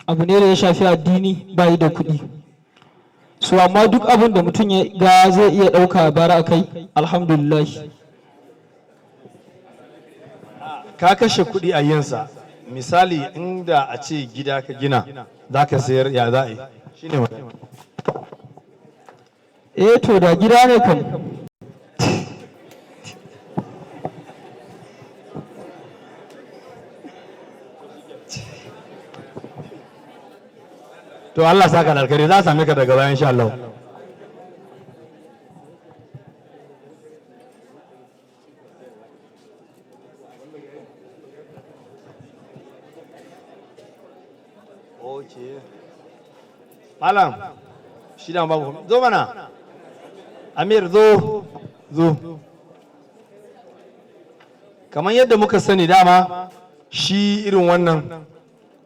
abu ne da ya shafi addini bayi da kuɗi, so amma duk abin da mutum ya ga zai iya ɗauka bara a kai alhamdulillah. Ka kashe kuɗi a yinsa misali inda a ce gida ka gina za ka sayar ya za a yi shi ne to da gida ne kam to Allah saka da alkhairi za a same ka daga bayan insha Allah. Okay. Malam shi da babu zo mana Amir zo kamar yadda muka sani dama shi irin wannan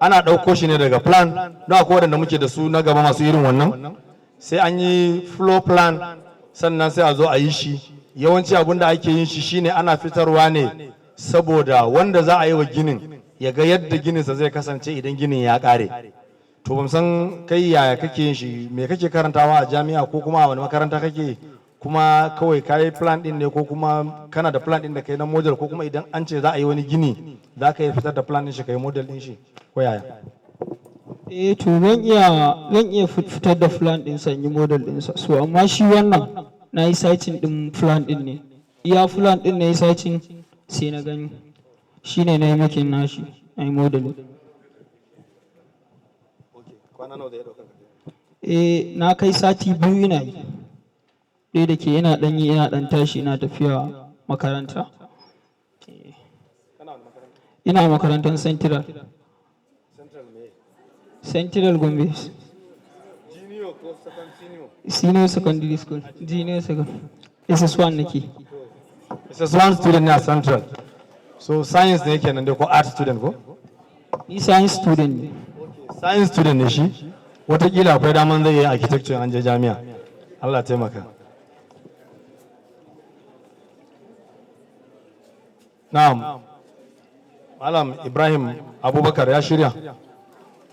ana ɗauko shi ne daga plan don akwai waɗanda muke da su na gaba masu irin wannan sai an yi floor plan sannan sai a zo a yi shi. Yawanci abin da ake yin shi shine ana fitarwa ne saboda wanda za a yi wa ginin ya ga yadda gininsa zai kasance idan ginin ya ƙare. To ban san kai yaya kake yin shi, me kake karantawa a jami'a ko kuma a wani makaranta kake, kuma kawai ka yi plan din ne ko kuma kana da plan din da kai na model, ko kuma idan an ce za a yi wani gini za ka yi fitar da plan din shi ka yi model din shi ko yaya? To zan iya fitar da plan din sa yi model din sa, so amma shi wannan na yi citing din plan din ne, iya plan din na yi citing sai na gani shine na yi makin nashi na yi model. Na kai sati 2 ina yi, ɗaya da ke yana ɗan yi ina ɗan tashi ina tafiya makaranta. Ina makarantar Central. Central Gombe. Senior Secondary School. Junior Secondary. SS1 nake. SS1 student ne a Central. So science ne kenan dai ko art student ko? Ni science student ne. Science student ne shi? Wataƙila akwai daman zai yi architecture an je jami'a. Allah taimaka. Na'am. Malam Ibrahim Abubakar ya shirya?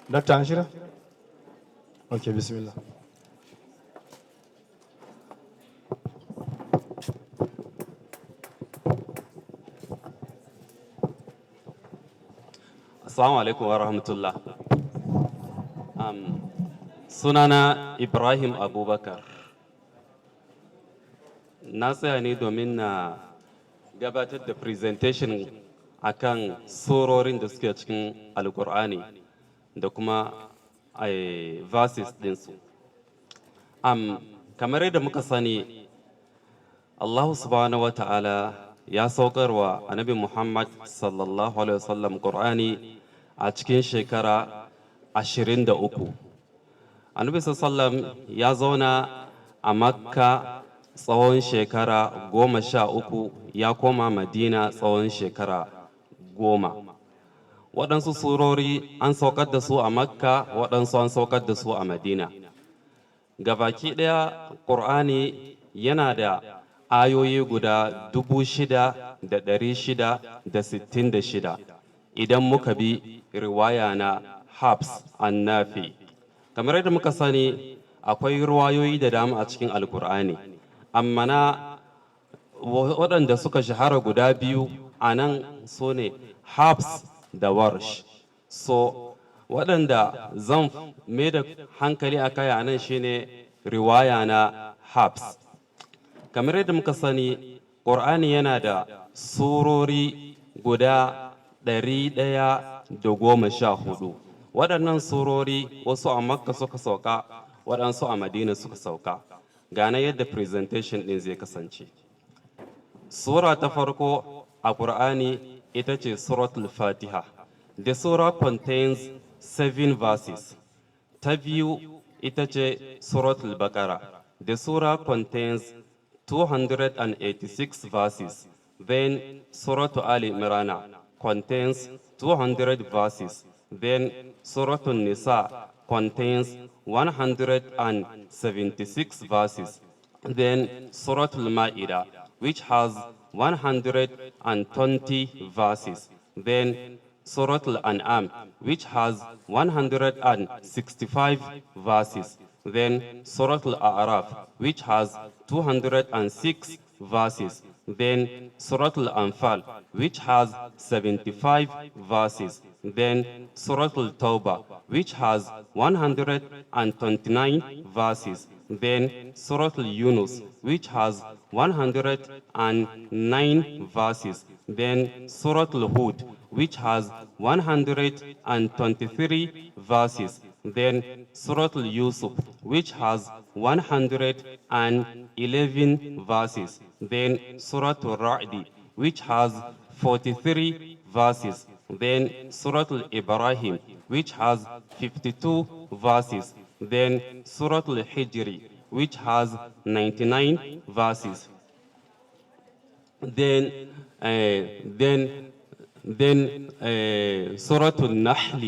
Dakta an shirya? Okay, bismillah. Assalamu alaikum wa rahmatullah. Sunana Ibrahim Abubakar. Na tsaya ne domin na gabatar da presentation akan surorin da suke cikin Alkur'ani da kuma verses ɗinsu. Kamar yadda muka sani, Allah subhanahu wa ta'ala ya saukarwa annabi Muhammad sallallahu alaihi wasallam Qur'ani a cikin shekara 23. Annabi sallam ya zauna a Makka tsawon shekara 13, ya koma Madina tsawon shekara 10. Waɗansu surori an saukar da su a Makka, waɗansu an saukar da su a Madina. Gabaki ɗaya Ƙur'ani yana da ayoyi guda 6,666 idan muka bi riwaya na Habs Annafi. Kamar yadda muka sani, akwai riwayoyi da dama a cikin Alƙur'ani, amma na waɗanda suka shahara guda biyu a nan su ne Habs da Warsh. So waɗanda zan mai da hankali a kai a nan shine riwaya na Habs. Kamar yadda muka sani, Ƙur'ani yana da surori guda 114. Waɗannan surori wasu a Makka suka sauka, waɗansu a Madina suka sauka. Gane yadda presentation ɗin zai kasance. Sura ta farko a Ƙur'ani ita ce Suratul Fatiha. The surah contains 7 verses. Ta biyu ita ce Suratul Baqarah. The surah contains 286 verses. Then Surah Ali Imran contains 200 verses. Then Surah Nisa contains 176 verses. Then Surah Al-Ma'idah, which has 120 verses. Then Surah Al-An'am, which has 165 verses. Then Surah Al-A'raf, which has 206 verses. Then Surah Al-Anfal, which has 75 verses. Then Surah Al-Tawbah, which has 129 verses. Then Surah Al-Yunus, which has 109 verses. Then Surah Al-Hud, which has 123 verses. Then Surah Al-Yusuf, which has 111 verses. Then Surah Al-Ra'di, which has 43 verses. Then Surah Al-Ibrahim, which has 52 verses. Then Surah Al-Hijri, which has 99 verses. Then Surah Al-Nahl,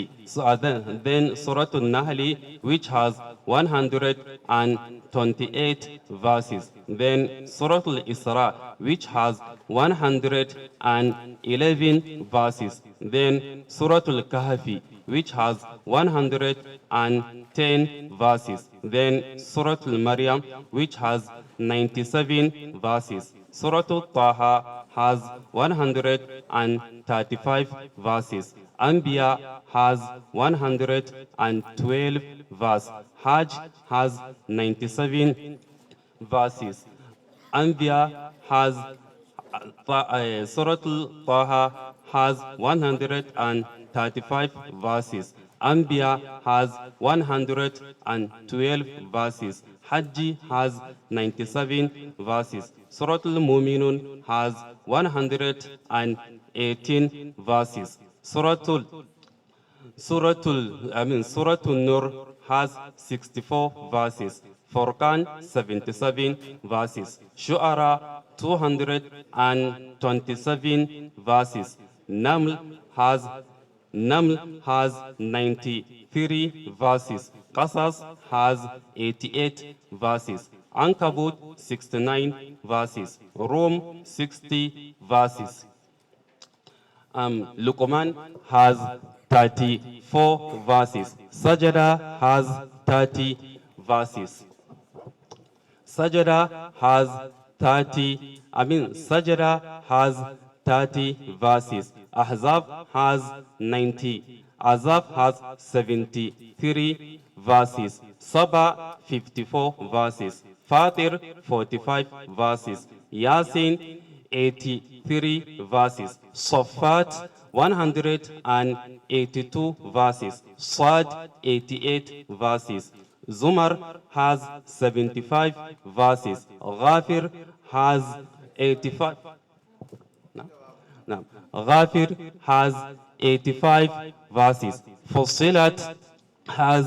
then Surah Al-Nahl, which has 128 verses. Then Surah Al-Isra, which has 111 verses. Then Surah Al-Kahfi, which has 110 verses. Then Surah Al-Maryam, which has 97 verses. Surah Al-Taha has 135 verses. Anbiya has 112 verses. Hajj has 97 verses. Anbiya has Surah Al-Taha has 135 verses. Anbiya has 112 verses. Hajj has 97 verses. Surah Al-Muminun has 118 verses. Surah Al-Nur has 64 verses. Furqan 77 verses. Shu'ara 227 verses. Naml has 93 verses. Qasas has 88 verses. Ankabut 69 verses. Rum 60 verses. Luqman has 34 verses. Sajada has 30 verses. Sajada has 30 verses. Ahzab has 90. Azab has 73 verses. Saba 54 verses. Fatir 45 verses. Yasin 83 verses. Safat 182 verses. Sad 88 verses. Zumar has 75 verses. Ghafir has 85. No? No. Ghafir has 85 verses. Fussilat has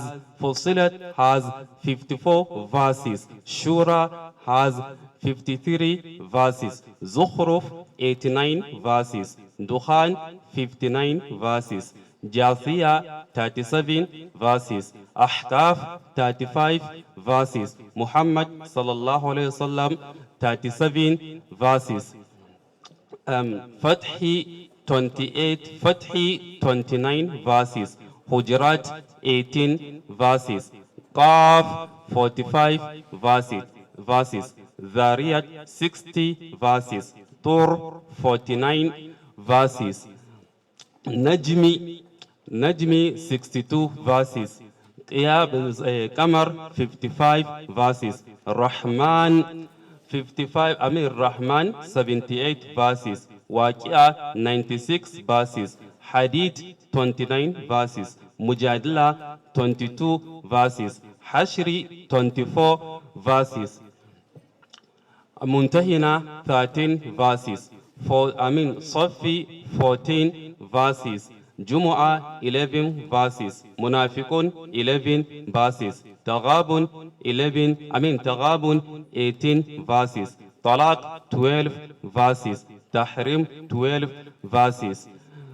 54 verses. Shura has 53 verses. Zukhruf 89 verses. Dukhan 59 verses. Jathiya 37 verses. Ahkaf 35 verses. Muhammad sallallahu alayhi wasallam 37 verses. Fathi 28, Fathi 29 verses, Hujurat 18 verses, Qaf 45 verses, Zariyat 60 verses, Tur 49 verses, Najmi 62 verses, Qamar 55 verses, Rahman 55, Rahman 78 verses, Waqi'a 96 verses, Hadid 29 verses, Mujadila 22 verses, Hashri 24 verses, Muntahina 13 verses, Safi 14 verses, Jumu'ah 11 verses, Munafiqun 11 verses, Taghabun 18 verses, Talaq 12 verses, Tahrim 12 verses,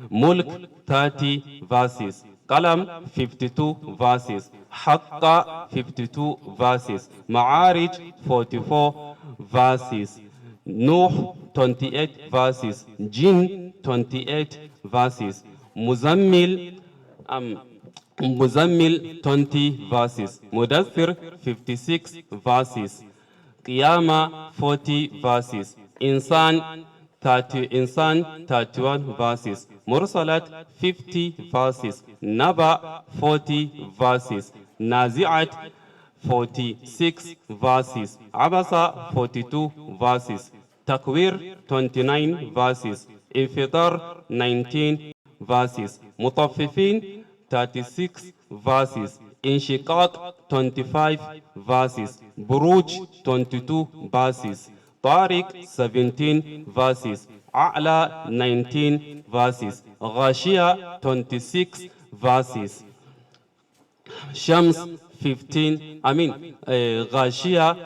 Mulk 30 verses, Qalam 52 verses, Haqqa 52 verses, Ma'arij 44 verses, Nuh 28 verses, Jinn 28 verses, Muzammil 20 verses, Mudathir 56 verses, Qiyamah 40 verses, Insan 31 verses, Mursalat 50 verses, Naba 40 verses, Nazi'at 46 verses, Abasa 42 verses, Takwir 29 verses, Infitar 19 verses, Mutaffifin 36 verses, Inshiqaq 25 verses, Buruj 22 verses, Tariq 17 verses, A'la 19 verses, Ghashia 26 verses, Shams 15, Ghashia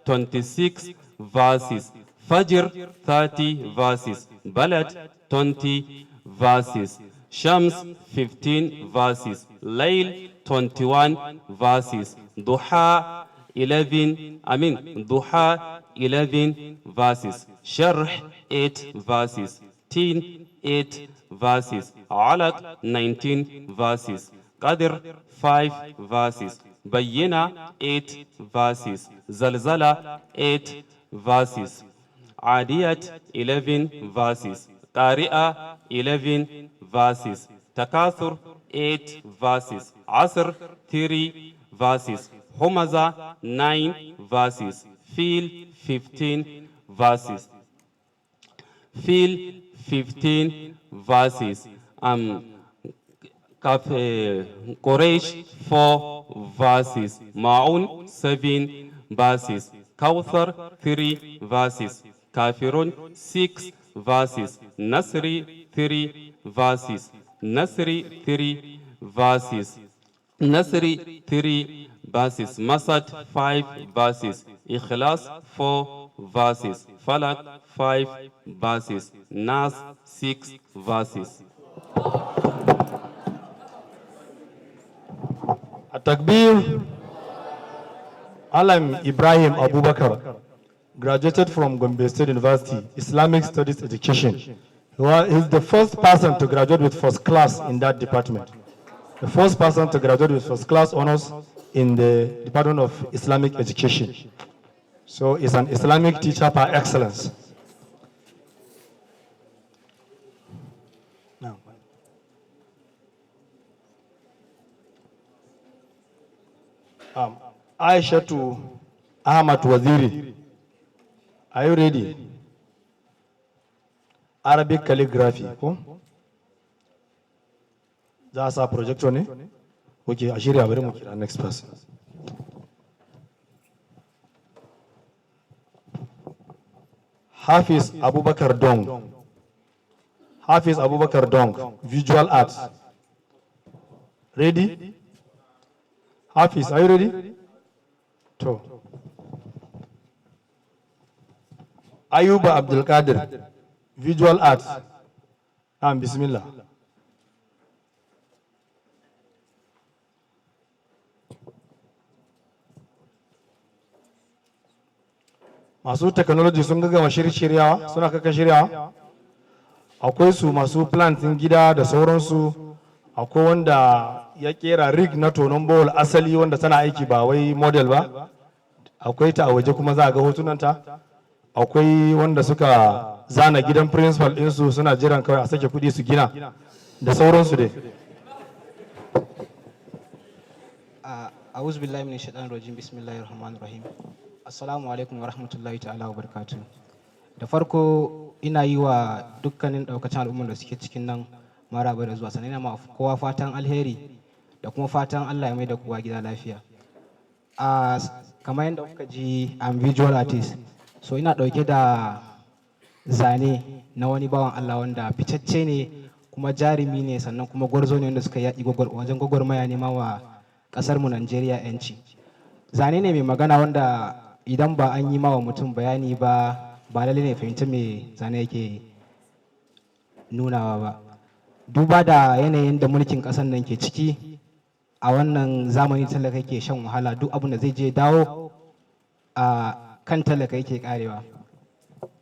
26 verses, Fajr 30 verses, Balad 20 verses, Shams 15 verses, Layl 21 verses, Duha 11 verses, Sharh 8 verses, Teen 8 verses, Alaq 19 verses, Qadr 5 verses, Bayyina 8 verses, Zalzala 8 verses, Adiyat 11 verses, Qari'a 11 verses, Takathur 8 verses, Asr 3 verses, Humaza 9 verses, Fil 15 verses, Fil 15 verses, Quraysh 4 verses, Ma'un 7 verses, Kawthar 3 verses, Kafirun 6 verses, Nasri 3 verses, Nasri 3 verses, Nasri 3 verses, Masad 5 verses, Ikhlas 4 verses, Falak 5 verses, Nas 6 verses. A takbir. Alam Ibrahim Abubakar graduated from Gombe State University, Islamic Studies Education. He is the first person to graduate with first class in that department. The first person to graduate with first class honors in the Department of Islamic Education. So he's an Islamic teacher par excellence. Now. Aisha to Ahmad Waziri. Are you ready? Arabic calligraphy ko za a sa projector ne? Ok, a shirya bari mu kira next person. Hafiz Abubakar Dong. Hafiz Abubakar Dong, visual arts. Ready? Hafiz, are you ready? To. Ayuba Abdul Qadir, visual arts. Bismillah. Masu technology sun gama shiryawa, suna kaka shiryawa. Akwai su masu plantin gida da sauransu. Akwai wanda ya kera rig na tonon bowl asali wanda tana aiki ba wai model ba. Akwai ta a waje kuma za a ga hotunanta. Akwai wanda suka zana gidan principal ɗinsu suna jiran kawai a sake kuɗi su gina da sauransu dai. A'udhu billahi minash shaitanir rajim, bismillahir rahmanir rahim. Assalamu alaikum wa rahmatullahi ta'ala wa barakatuh. Da farko ina yi wa dukkanin daukacin al'ummar da suke cikin nan maraba da zuwa, sannan ina ma kowa fatan alheri da kuma fatan Allah ya mai da kowa gida lafiya. Kamar yadda kuka ji, I'm visual artist, so ina dauke da zane na wani bawan Allah wanda fitacce ne kuma jarumi ne, sannan kuma gwarzo ne wanda suka yaƙi wajen gwagwarmaya nema wa ƙasar mu Najeriya 'yanci. Zane ne mai magana wanda idan ba an yi ma wa mutum bayani ba lalle ne fahimta me zane yake nunawa ba. Duba da yanayin da mulkin ƙasar nan ke ciki a wannan zamani, talaka yake shan wahala, duk abin da zai je dawo a kan talaka yake karewa.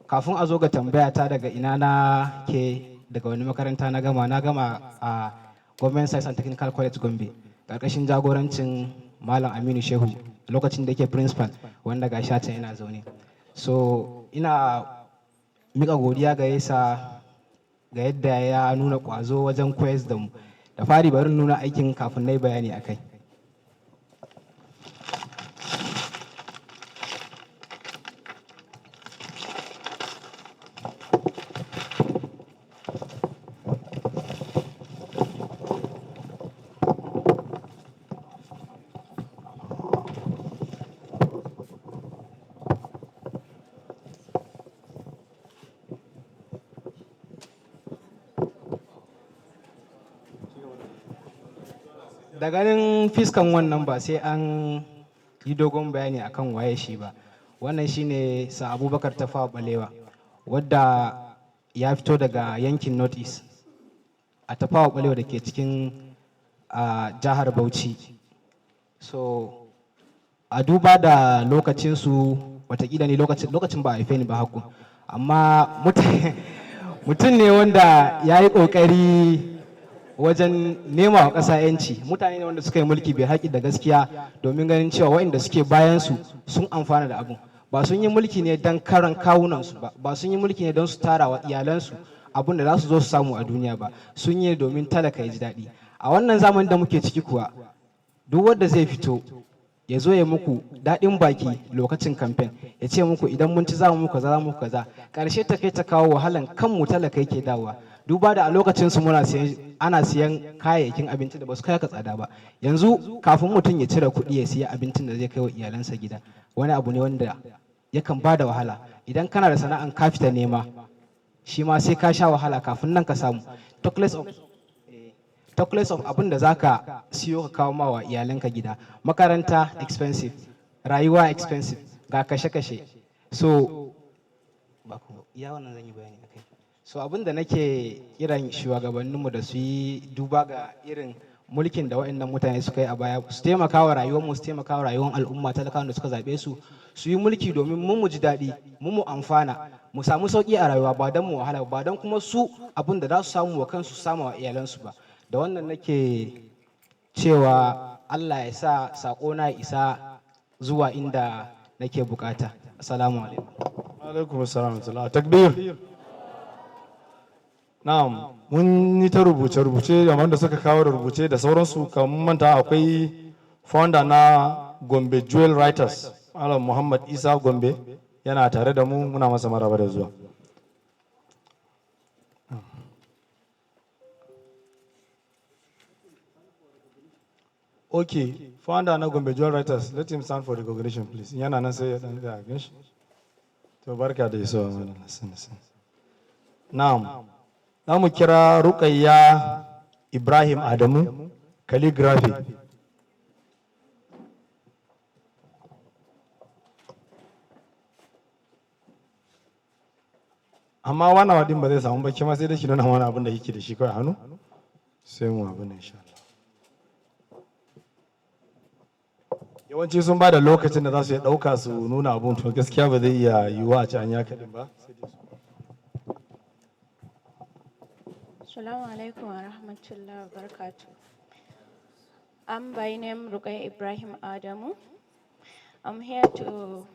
Kafin a zo ga tambaya ta daga ina na ke, daga wani makaranta na gama a Government Science and Technical College Gombe ƙarƙashin jagorancin Malam Aminu Shehu lokacin da yake principal, wanda ga shata yana zaune. So ina mika godiya ga yasa ga yadda ya nuna ƙwazo wajen koyar da mu. Da fari bari nuna aikin kafin na yi bayani a kai. Da ganin fiskan wannan ba sai an yi dogon bayani akan waye shi ba. Wannan shine sa Abubakar Tafawa Balewa, wadda ya fito daga yankin North East a Tafawa Balewa da ke cikin jihar Bauchi. So a duba da lokacinsu, watakila ne lokacin ba a haife ni ba haku, amma mutum ne wanda ya yi ƙoƙari wajen nema wa ƙasa 'yanci. Mutane ne wanda suka yi mulki bai haƙi da gaskiya domin ganin cewa waɗanda suke bayansu sun amfana da abun. Ba sun yi mulki ne don karan kawunansu ba sun yi mulki ne don su tara wa iyalansu abun da za su zo su samu a duniya ba, sun yi domin talaka ya ji daɗi. A wannan zamanin da muke ciki kuwa, duk wanda zai fito ya zo ya muku daɗin baki lokacin kamfen, ya ce muku idan mun ci za mu muku kaza za mu muku kaza, ƙarshe ta kai ta kawo wahalan kanmu talaka yake dawowa. Duba da a lokacin su ana siyan kayayyakin abinci da ba su kai ka tsada ba. Yanzu kafin mutum ya cire kuɗi ya siya abincin da zai kai wa iyalansa gida, wani abu ne wanda yakan ba da wahala. Idan kana da sana'an ka fita nema, shi ma sai ka sha wahala kafin nan ka samu. Talk less of abin da zaka siyo ka kawo ma wa iyalanka gida. Makaranta expensive, rayuwa expensive, ga kashe-kashe. So iya wannan zan yi bayani akai. So abin da nake kiran shugabanninmu da su yi duba ga irin mulkin da waɗannan mutane suka yi a baya, su taimaka wa rayuwarmu, su taimaka wa rayuwar al'umma talakawan da suka zaɓe su, su yi mulki domin mu ji daɗi, mu amfana, mu samu sauƙi a rayuwa, ba don mu wahala ba don kuma su abin da za su samu wa kansu samu wa iyalansu ba. Da wannan nake cewa Allah ya sa saƙona isa zuwa inda nake bukata. Assalamu alaikum. Alaikum assalam. Takbir. Na'am, mun yi ta rubuce-rubuce, amma da suka kawo da rubuce da sauransu. Kamar manta akwai founder na Gombe Jewel Writers, Malam Muhammad Isa Gombe, yana tare da mu, muna masa maraba da zuwa. Okay, founder na Gombe Dual Writers, let him stand for recognition, please. Yana nan sai ya dan da gashi. To barka da iso mana Hassan. Na'am. Za mu kira Rukayya Ibrahim Adamu, calligraphy. Amma wannan wadin ba zai samu ba, kima sai da shi nuna wani abin da yake da shi kawai hannu. Sai mu abin insha Allah. Yawanci sun ba da lokacin da za su iya ɗauka su nuna abun, to gaskiya ba zai iya yiwuwa a ci an yaka din ba. Assalamu alaikum wa rahmatullahi wa barakatuh. I'm by name Rukayya Ibrahim Adamu. I'm here to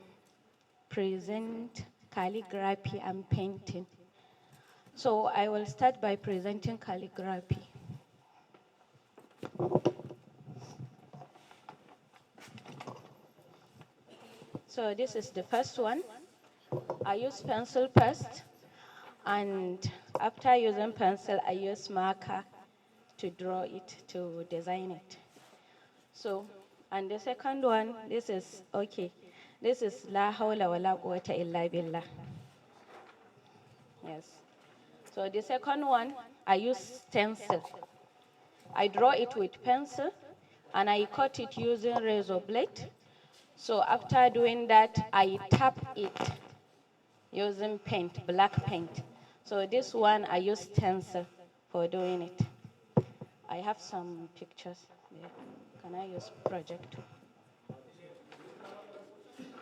present calligraphy and painting. So I will start by presenting calligraphy. So this is the first one. I use pencil first, and after using pencil, I use marker to draw it, to design it. So, and the second one, this is, okay, this is La hawla wa la quwwata illa billah. Yes. So the second one, I use stencil. I draw it with pencil, and I cut it using razor blade. So after doing that, I tap it using paint, black paint. So this one, I use stencil for doing it. I have some pictures there. Can I use project?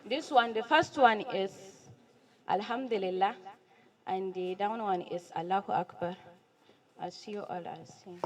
This one, the first one is Alhamdulillah, and the down one is Allahu Akbar, as you all are seeing.